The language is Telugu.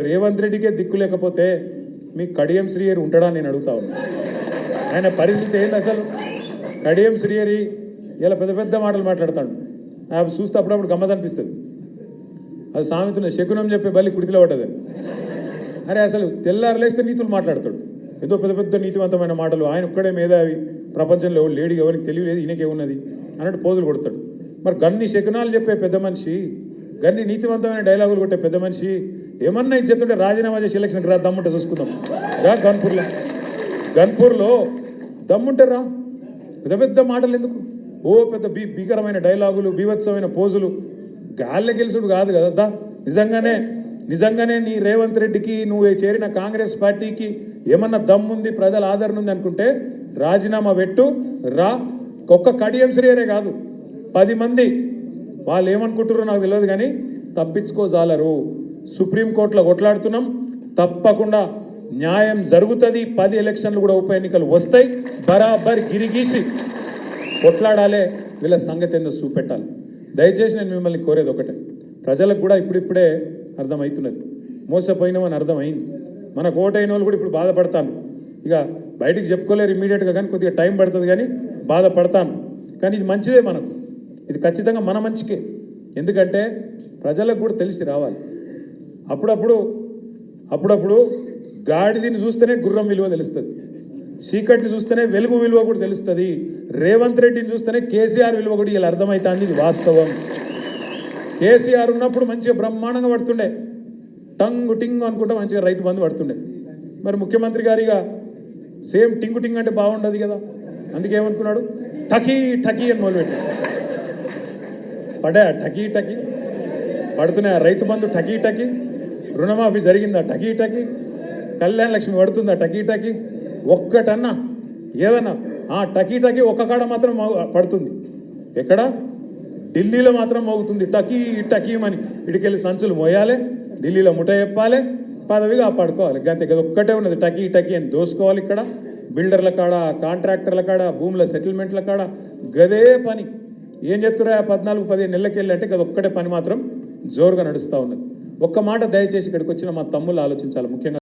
రేవంత్ రెడ్డికే దిక్కు లేకపోతే మీ కడియం శ్రీహరి ఉంటాడా నేను అడుగుతా ఉన్నా. ఆయన పరిస్థితి ఏంది అసలు? కడియం శ్రీహరి ఇలా పెద్ద పెద్ద మాటలు మాట్లాడతాడు. చూస్తే అప్పుడప్పుడు గమ్మత్ అనిపిస్తుంది. అది సామెతను శకునం చెప్పే బలి కుడితిలో పడ్డదని. అరే అసలు తెల్లారలేస్తే నీతులు మాట్లాడతాడు. ఏదో పెద్ద పెద్ద నీతివంతమైన మాటలు. ఆయన ఒక్కడే మేధావి, ప్రపంచంలో లేడీ ఎవరికి తెలియలేదు, ఈయనకేమున్నది అన్నట్టు పోజులు కొడతాడు. మరి గన్ని శకునాలు చెప్పే పెద్ద మనిషి, గన్ని నీతివంతమైన డైలాగులు కొట్టే పెద్ద మనిషి ఏమన్నా ఇచ్చేస్తుంటే రాజీనామా చేసి ఎలక్షన్కి రా, దమ్ముంటే చూసుకుందాం రా. గన్పూర్లో దమ్ముంటే రా. పెద్ద పెద్ద మాటలు ఎందుకు? ఓ పెద్ద భీకరమైన డైలాగులు, బీభత్సమైన పోజులు. గాల్లె గెలుసుడు కాదు కదా. నిజంగానే నీ రేవంత్ రెడ్డికి, నువ్వు చేరిన కాంగ్రెస్ పార్టీకి ఏమన్నా దమ్ముంది, ప్రజల ఆదరణ ఉంది అనుకుంటే రాజీనామా పెట్టు రా. ఒక్క కడియం శ్రీహరే కాదు, 10 మంది వాళ్ళు ఏమనుకుంటారో నాకు తెలియదు కానీ తప్పించుకోజాలరు. సుప్రీంకోర్టులో కొట్లాడుతున్నాం, తప్పకుండా న్యాయం జరుగుతుంది. 10 ఎలక్షన్లు కూడా ఉప ఎన్నికలు వస్తాయి. బరాబర్ గిరిగీసి కొట్లాడాలి. వీళ్ళ సంగతి ఏందో చూపెట్టాలి. దయచేసి నేను మిమ్మల్ని కోరేది ఒకటే, ప్రజలకు కూడా ఇప్పుడిప్పుడే అర్థమవుతున్నది, మోసపోయినామని అర్థమైంది. మనకు ఓటైన వాళ్ళు కూడా ఇప్పుడు బాధపడతాను. ఇక బయటికి చెప్పుకోలేరు ఇమ్మీడియట్గా, కానీ కొద్దిగా టైం పడుతుంది, కానీ బాధపడతాను. కానీ ఇది మంచిదే మనకు, ఇది ఖచ్చితంగా మన మంచికే. ఎందుకంటే ప్రజలకు కూడా తెలిసి రావాలి. అప్పుడప్పుడు గాడిదని చూస్తేనే గుర్రం విలువ తెలుస్తుంది, చీకటిని చూస్తేనే వెలుగు విలువ కూడా తెలుస్తుంది. రేవంత్ రెడ్డిని చూస్తేనే కేసీఆర్ విలువ కూడా ఇలా అర్థమవుతుంది. ఇది వాస్తవం. కేసీఆర్ ఉన్నప్పుడు మంచిగా బ్రహ్మాండంగా పడుతుండే, టంగు టింగు అనుకుంటా మంచిగా రైతు బంధు పడుతుండే. మరి ముఖ్యమంత్రి గారిగా సేమ్ టింగు టింగ్ అంటే బాగుండదు కదా. అందుకే ఏమనుకున్నాడు, టకీ టకీ అని మొదలుపెట్టి పడా. టకీ టకీ పడుతున్నాయి. రైతు బంధు టకీ టకీ, రుణమాఫీ జరిగిందా టకీ టకీ, కళ్యాణ లక్ష్మి పడుతుందా టకీ టకీ. ఒక్కటన్నా ఏదన్నా టకీ టకీ ఒక్క కాడ మాత్రం పడుతుంది. ఎక్కడ? ఢిల్లీలో మాత్రం మోగుతుంది టకీ టకీమని. ఇడికెళ్ళి సంచులు మోయాలి, ఢిల్లీలో ముఠ చెప్పాలి, పదవి కాపాడుకోవాలి. గంతే కదా, ఒక్కటే ఉన్నది టకీ టకీ అని దోసుకోవాలి. ఇక్కడ బిల్డర్ల కాడ, కాంట్రాక్టర్ల కాడ, భూముల సెటిల్మెంట్ల కాడ గదే పని. ఏం చెప్తురా 14-15 నెలలకి వెళ్ళి అంటే కదా ఒక్కటే పని మాత్రం జోరుగా నడుస్తూ ఉన్నది. ఒక్క మాట దయచేసి ఇక్కడికి వచ్చిన మా తమ్ముళ్ళు ఆలోచించాలి. ముఖ్యంగా